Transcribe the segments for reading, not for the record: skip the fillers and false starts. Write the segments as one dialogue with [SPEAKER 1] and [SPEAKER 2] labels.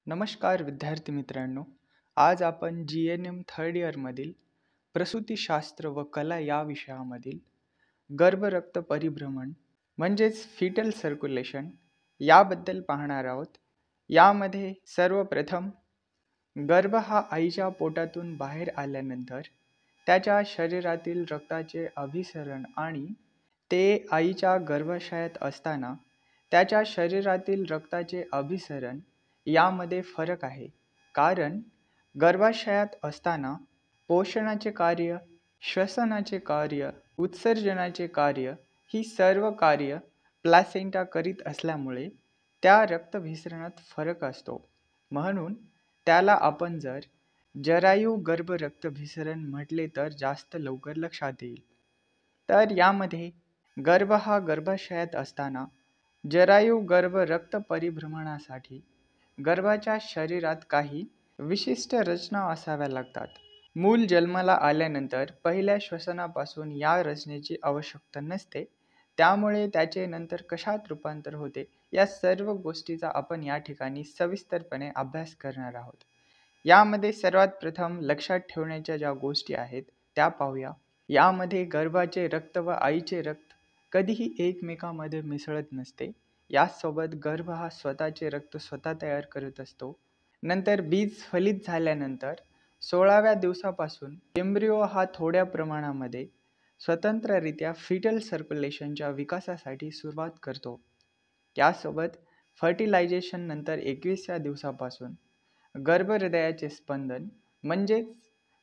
[SPEAKER 1] नमस्कार विद्यार्थी मित्रांनो. आज आपण GNM थर्ड इयरमधील प्रसूतीशास्त्र व कला या विषयामधील गर्भरक्त परिभ्रमण म्हणजेच फिटल सर्क्युलेशन याबद्दल पाहणार आहोत. यामध्ये सर्वप्रथम गर्भ हा आईच्या पोटातून बाहेर आल्यानंतर त्याच्या शरीरातील रक्ताचे अभिसरण आणि ते आईच्या गर्भाशयात असताना त्याच्या शरीरातील रक्ताचे अभिसरण यामध्ये फरक आहे. कारण गर्भाशयात असताना पोषणाचे कार्य, श्वसनाचे कार्य, उत्सर्जनाचे कार्य ही सर्व कार्य प्लासेंटा करीत असल्यामुळे त्या रक्तभिसरणात फरक असतो. म्हणून त्याला आपण जरायू गर्भ रक्तभिसरण म्हटले तर जास्त लवकर लक्षात येईल. तर यामध्ये गर्भ हा गर्भाशयात असताना जरायू गर्भ रक्त परिभ्रमणासाठी गर्भाच्या शरीरात काही विशिष्ट रचना असाव्या लागतात. मूल जन्माला आल्यानंतर पहिल्या श्वसनापासून या रचनेची आवश्यकता नसते. त्यामुळे त्याचे नंतर कशात रूपांतर होते या सर्व गोष्टीचा आपण या ठिकाणी सविस्तरपणे अभ्यास करणार आहोत. यामध्ये सर्वात प्रथम लक्षात ठेवण्याच्या ज्या गोष्टी आहेत त्या पाहूया. यामध्ये गर्भाचे रक्त व आईचे रक्त कधीही एकमेकांमध्ये मिसळत नसते. यासोबत गर्भ हा स्वतःचे रक्त स्वतः तयार करत असतो. नंतर बीज फलित झाल्यानंतर 16व्या दिवसापासून एम्ब्रिओ हा थोड्या प्रमाणामध्ये स्वतंत्ररित्या फिटल सर्क्युलेशनच्या विकासासाठी सुरुवात करतो. त्यासोबत फर्टिलायझेशन नंतर 21व्या दिवसापासून गर्भहृदयाचे स्पंदन म्हणजेच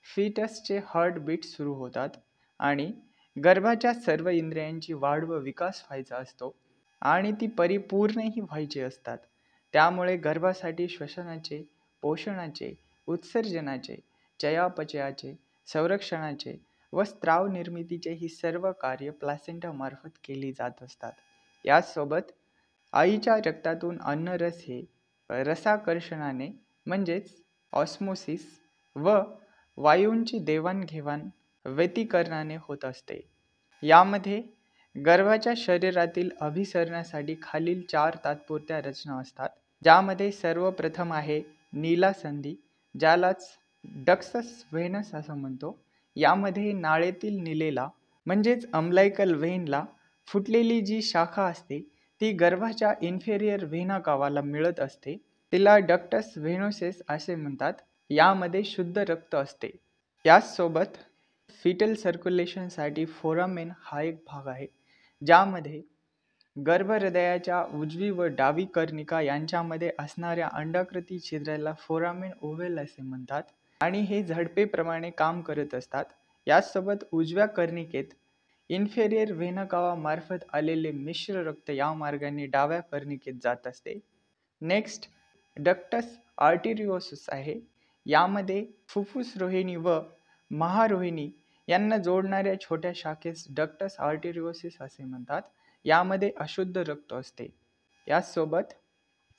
[SPEAKER 1] फिटसचे हार्टबीट सुरू होतात आणि गर्भाच्या सर्व इंद्रियांची वाढ व विकास व्हायचा असतो आणि ती परिपूर्णही व्हायची असतात. त्यामुळे गर्भासाठी श्वसनाचे, पोषणाचे, उत्सर्जनाचे, चयापचयाचे, संरक्षणाचे व स्त्राव निर्मितीचे ही सर्व कार्य प्लासेंटा मार्फत केली जात असतात. यासोबत आईच्या रक्तातून अन्नरस हे रसाकर्षणाने म्हणजेच ऑस्मोसिस व वायूंची देवाणघेवाण व्यतिकरणाने होत असते. यामध्ये गर्भाच्या शरीरातील अभिसरणासाठी खालील 4 तात्पुरत्या रचना असतात. ज्यामध्ये सर्वप्रथम आहे नीलासंधी, ज्यालाच डक्सस व्हेनस असं म्हणतो. यामध्ये नाळेतील निलेला म्हणजेच अम्लायकल व्हेनला फुटलेली जी शाखा असते ती गर्भाच्या इन्फेरियर व्हेना कावाला मिळत असते. तिला डक्टस व्हेनोसेस असे म्हणतात. यामध्ये शुद्ध रक्त असते. याचसोबत फिटल सर्क्युलेशनसाठी फोरामेन हा एक भाग आहे, ज्यामध्ये गर्भहृदयाच्या उजवी व डावी कर्णिका यांच्यामध्ये असणाऱ्या अंडाकृती छिद्राला फोरामेन ओव्हल असे म्हणतात आणि हे झडपेप्रमाणे काम करत असतात. याचसोबत उजव्या कर्णिकेत इन्फेरियर व्हेना कावा मार्फत आलेले मिश्र रक्त या मार्गाने डाव्या कर्णिकेत जात असते. नेक्स्ट डक्टस आर्टेरिओसस आहे. यामध्ये फुफ्फुस रोहिणी व महारोहिणी यांना जोडणाऱ्या छोट्या शाखेस डक्टस आर्टेरिओसिस असे म्हणतात. यामध्ये अशुद्ध रक्त असते. याचसोबत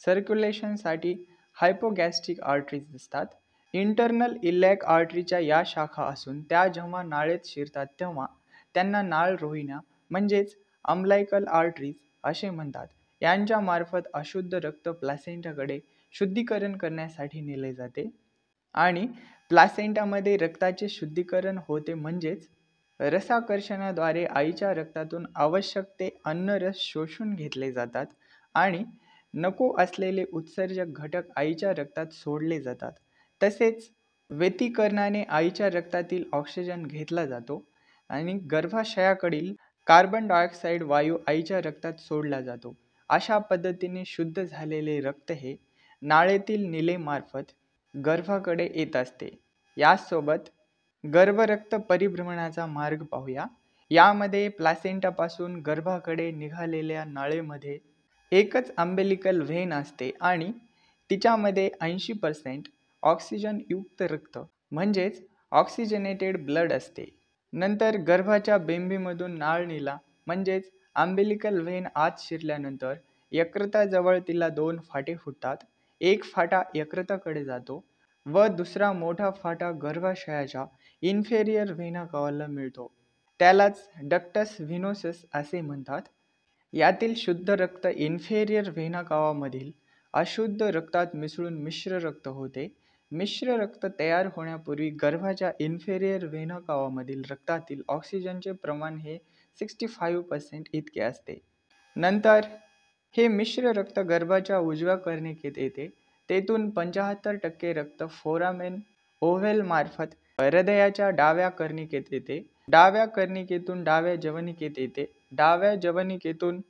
[SPEAKER 1] सर्क्युलेशनसाठी हायपोगॅस्ट्रिक आर्टरीज असतात. इंटरनल इलॅक आर्टरीच्या या शाखा असून त्या जेव्हा नाळेत शिरतात तेव्हा त्यांना नाळ रोहिण्या म्हणजेच अम्लायकल आर्टरीज असे म्हणतात. यांच्या मार्फत अशुद्ध रक्त प्लासेंटाकडे शुद्धीकरण करण्यासाठी नेले जाते आणि प्लासेंटामध्ये रक्ताचे शुद्धीकरण होते म्हणजेच रसाकर्षणाद्वारे आईच्या रक्तातून आवश्यक ते अन्नरस शोषून घेतले जातात आणि नको असलेले उत्सर्जक घटक आईच्या रक्तात सोडले जातात. तसेच व्यतिकरणाने आईच्या रक्तातील ऑक्सिजन घेतला जातो आणि गर्भाशयाकडील कार्बन डायऑक्साईड वायू आईच्या रक्तात सोडला जातो. अशा पद्धतीने शुद्ध झालेले रक्त हे नाळेतील निलेमार्फत गर्भाकडे येत असते. यासोबत गर्भरक्त परिभ्रमणाचा मार्ग पाहूया. यामध्ये प्लासेंटापासून गर्भाकडे निघालेल्या नाळेमध्ये एकच अम्बिलिकल व्हेन असते आणि तिच्यामध्ये 80% ऑक्सिजन युक्त रक्त म्हणजेच ऑक्सिजनेटेड ब्लड असते. नंतर गर्भाच्या बेंबीमधून नाळनीला म्हणजेच अम्बिलिकल व्हेन आत शिरल्यानंतर यकृताजवळ तिला 2 फाटे फुटतात. एक फाटा यकृताकडे जातो व दुसरा मोठा फाटा गर्भाशयाच्या इन्फेरियर व्हेना कावाला मिळतो. त्यालाच डक्टस व्हेनोसस असे म्हणतात. यातील शुद्ध रक्त इन्फेरियर व्हेना कावामधील अशुद्ध रक्तात मिसळून मिश्र रक्त होते. मिश्र रक्त तयार होण्यापूर्वी गर्भाच्या इन्फेरियर व्हेना कावामधील रक्तातील ऑक्सिजनचे प्रमाण हे 65% इतके असते. नंतर हे मिश्र रक्त गर्भाच्या उजव्या कर्णिकेत येते. तेथून 75% रक्त फोरामेन ओव्हेल मार्फत हृदयाच्या डाव्या कर्णिकेत येते. डाव्या कर्णिकेतून डाव्या जवनिकेत येते. डाव्या जवनिकेतून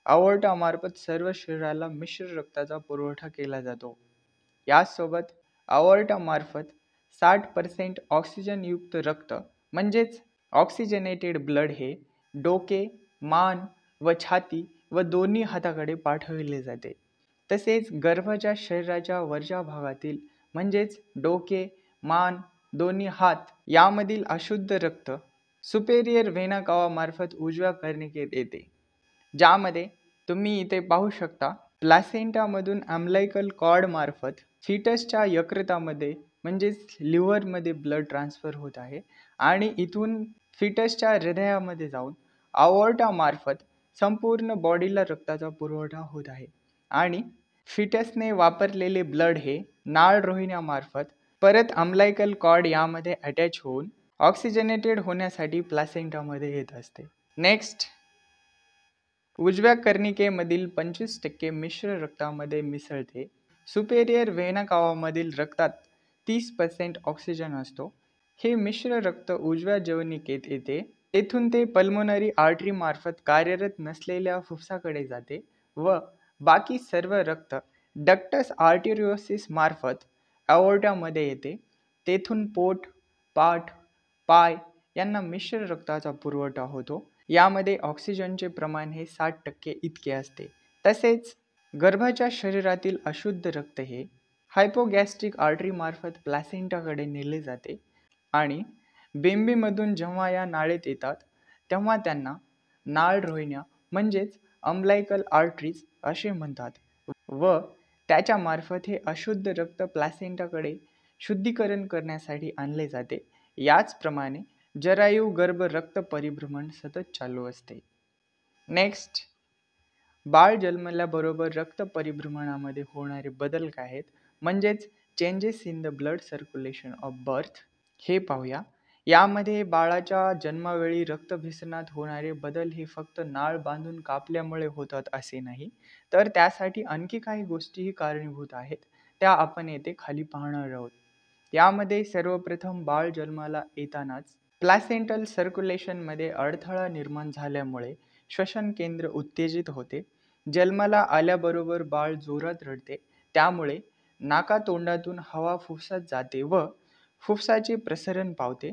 [SPEAKER 1] अओर्टा मार्फत सर्व शरीराला मिश्र रक्ताचा पुरवठा केला जातो. यासोबत अओर्टा मार्फत 60% ऑक्सिजनयुक्त रक्त म्हणजेच ऑक्सिजनेटेड ब्लड हे डोके, मान व छाती व दोन्ही हाताकडे पाठविले जाते. तसेच गर्भाच्या शरीराच्या वरच्या भागातील म्हणजेच डोके, मान, दोन्ही हात यामधील अशुद्ध रक्त सुपेरियर व्हेना कावा मार्फत उजव्या कर्णिकेत येते, ज्यामध्ये तुम्ही इथे पाहू शकता प्लॅसेंटामधून अम्लायकल कॉर्ड मार्फत फिटसच्या यकृतामध्ये म्हणजेच लिव्हरमध्ये ब्लड ट्रान्सफर होत आहे आणि इथून फिटसच्या हृदयामध्ये जाऊन अओर्टा मार्फत संपूर्ण बॉडीला रक्ताचा पुरवठा होत आहे आणि फिटसने वापरलेले ब्लड हे नाळ रोहिण्यामार्फत परत अम्लायकल कॉर्ड यामध्ये अटॅच होऊन ऑक्सिजनेटेड होण्यासाठी प्लॅसेंटामध्ये येत असते. नेक्स्ट, उजव्या कर्णिकेमधील 25% मिश्र रक्तामध्ये मिसळते. सुपेरियर व्हेना कावामधील रक्तात 30% ऑक्सिजन असतो. हे मिश्र रक्त उजव्या जवनिकेत येते. तेथून ते पल्मोनरी आर्टरी मार्फत कार्यरत नसलेल्या फुफ्फुसाकडे जाते व बाकी सर्व रक्त डक्टस आर्टेरियोसिस मार्फत अओर्टामध्ये येते. तेथून पोट, पाठ, पाय यांना मिश्र रक्ताचा पुरवठा होतो. यामध्ये ऑक्सिजनचे प्रमाण हे 60% इतके असते. तसेच गर्भाच्या शरीरातील अशुद्ध रक्त हे हायपोगॅस्ट्रिक आर्टरी मार्फत प्लॅसेंटाकडे नेले जाते आणि बेंबीमधून जेव्हा या नाळेत येतात तेव्हा त्यांना नाळ रोहिण्या म्हणजेच अम्लायकल आर्टरीज असे म्हणतात व त्याच्या मार्फत हे अशुद्ध रक्त प्लॅसेंटाकडे शुद्धीकरण करण्यासाठी आणले जाते. याचप्रमाणे जरायू गर्भ रक्त परिभ्रमण सतत चालू असते. नेक्स्ट, बाळ जन्मल्याबरोबर रक्त परिभ्रमणामध्ये होणारे बदल काय आहेत म्हणजेच changes in the blood circulation of birth हे पाहूया. यामध्ये बाळाच्या जन्मावेळी रक्तभिसरणात होणारे बदल हे फक्त नाळ बांधून कापल्यामुळे होतात असे नाही, तर त्यासाठी आणखी काही गोष्टीही कारणीभूत आहेत. त्या आपण येथे खाली पाहणार आहोत. यामध्ये सर्वप्रथम बाळ जन्माला येतानाच प्लॅसेंटल सर्क्युलेशनमध्ये अडथळा निर्माण झाल्यामुळे श्वसन केंद्र उत्तेजित होते. जन्माला आल्याबरोबर बाळ जोरात रडते, त्यामुळे नाकातोंडातून हवा फुफ्फुसात जाते व फुफ्फुसाचे प्रसरण पावते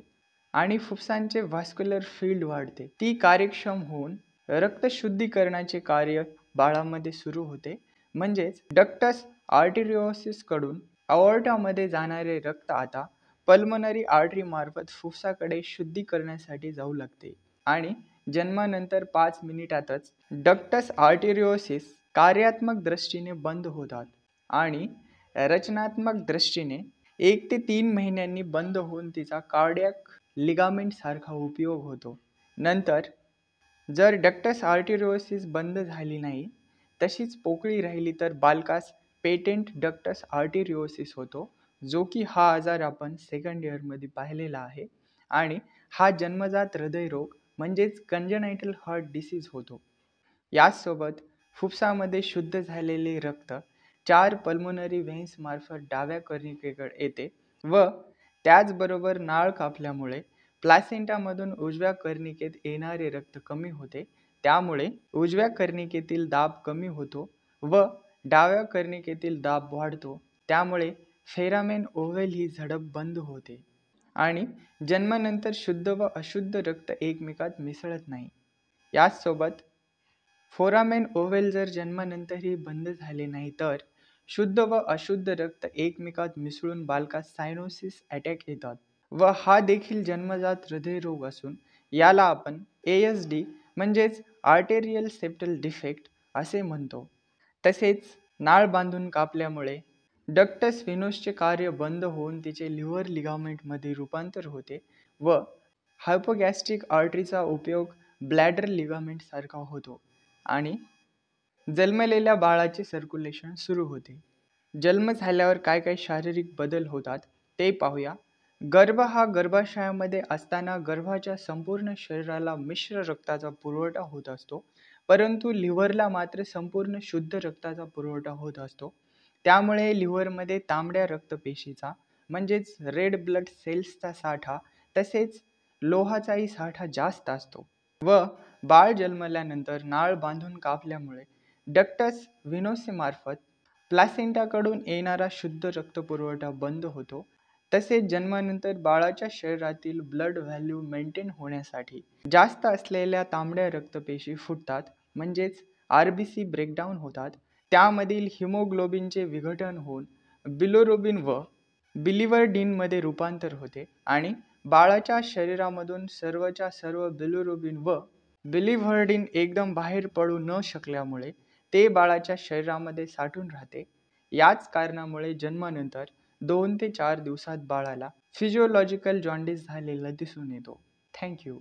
[SPEAKER 1] आणि फुफ्फुसांचे व्हास्क्युलर फील्ड वाढते. ती कार्यक्षम होऊन रक्तशुद्धीकरणाचे कार्य बाळामध्ये सुरू होते. म्हणजेच डक्टस आर्टेरियोसिस कडून अओर्टामध्ये जाणारे रक्त आता पल्मोनरी आर्टरी मार्फत फुफ्फुसाकडे शुद्धी करण्यासाठी जाऊ लागते आणि जन्मानंतर 5 मिनिटातच डक्टस आर्टेरियोसिस कार्यात्मक दृष्टीने बंद होतात आणि रचनात्मक दृष्टीने 1 ते 3 महिन्यांनी बंद होऊन तिचा कार्डियाक लिगामेंट सारखा उपयोग होतो. नंतर जर डक्टस आर्टेरियोसिस बंद झाली नाही, तशीच पोकळी राहिली तर बालकास पेटेंट डक्टस आर्टेरियोसिस होतो, जो की हा आजार आपण सेकंड इयरमध्ये पाहिलेला आहे आणि हा जन्मजात हृदयरोग म्हणजेच कंजेनायटल हार्ट डिसीज होतो. याचसोबत फुफ्फुसामध्ये शुद्ध झालेले रक्त 4 पल्मोनरी व्हेन्स मार्फत डाव्या कर्णिकेकडे येते व त्याचबरोबर नाळ कापल्यामुळे प्लॅसेंटामधून उजव्या कर्णिकेत येणारे रक्त कमी होते. त्यामुळे उजव्या कर्णिकेतील दाब कमी होतो व डाव्या कर्णिकेतील दाब वाढतो. त्यामुळे फोरामेन ओव्हल ही झडप बंद होते आणि जन्मानंतर शुद्ध व अशुद्ध रक्त एकमेकात मिसळत नाही. याचसोबत फोरामेन ओव्हल जर जन्मानंतरही बंद झाले नाही तर शुद्ध व अशुद्ध रक्त एकमेकात मिसळून बालकास सायनोसिस अटॅक येतात व हा देखील जन्मजात हृदयरोग असून याला आपण ASD म्हणजेच आर्टेरियल सेप्टल डिफेक्ट असे म्हणतो. तसेच नाळ बांधून कापल्यामुळे डक्टस व्हेनसचे कार्य बंद होऊन तिचे लिव्हर लिगामेंटमध्ये रूपांतर होते व हायपोगॅस्ट्रिक आर्टरीचा उपयोग ब्लॅडर लिगामेंट सारखा होतो आणि जन्मलेल्या बाळाचे सर्क्युलेशन सुरू होते. जन्म झाल्यावर काय काय शारीरिक बदल होतात ते पाहूया. गर्भ हा गर्भाशयामध्ये असताना गर्भाच्या संपूर्ण शरीराला मिश्र रक्ताचा पुरवठा होत असतो, परंतु लिव्हरला मात्र संपूर्ण शुद्ध रक्ताचा पुरवठा होत असतो. त्यामुळे लिव्हरमध्ये तांबड्या रक्तपेशीचा म्हणजेच रेड ब्लड सेल्सचा साठा तसेच लोहाचाही साठा जास्त असतो. व बाळ जन्मल्यानंतर नाळ बांधून कापल्यामुळे डक्टस व्हिनोसेमार्फत प्लासेंटाकडून येणारा शुद्ध रक्तपुरवठा बंद होतो. तसेच जन्मानंतर बाळाच्या शरीरातील ब्लड व्हॅल्यू मेंटेन होण्यासाठी जास्त असलेल्या तांबड्या रक्तपेशी फुटतात, म्हणजेच RBC ब्रेकडाऊन होतात. त्यामधील हिमोग्लोबिनचे विघटन होऊन बिलोरुबिन व बिलिव्हर्डिनमध्ये रूपांतर होते आणि बाळाच्या शरीरामधून सर्वच्या सर्व बिलिरुबिन व बिलिव्हर्डिन एकदम बाहेर पडू न शकल्यामुळे ते बाळाच्या शरीरामध्ये साठून राहते. याच कारणामुळे जन्मानंतर 2 ते 4 दिवसात बाळाला फिजिओलॉजिकल जॉन्डिस झालेला दिसून येतो. Thank you.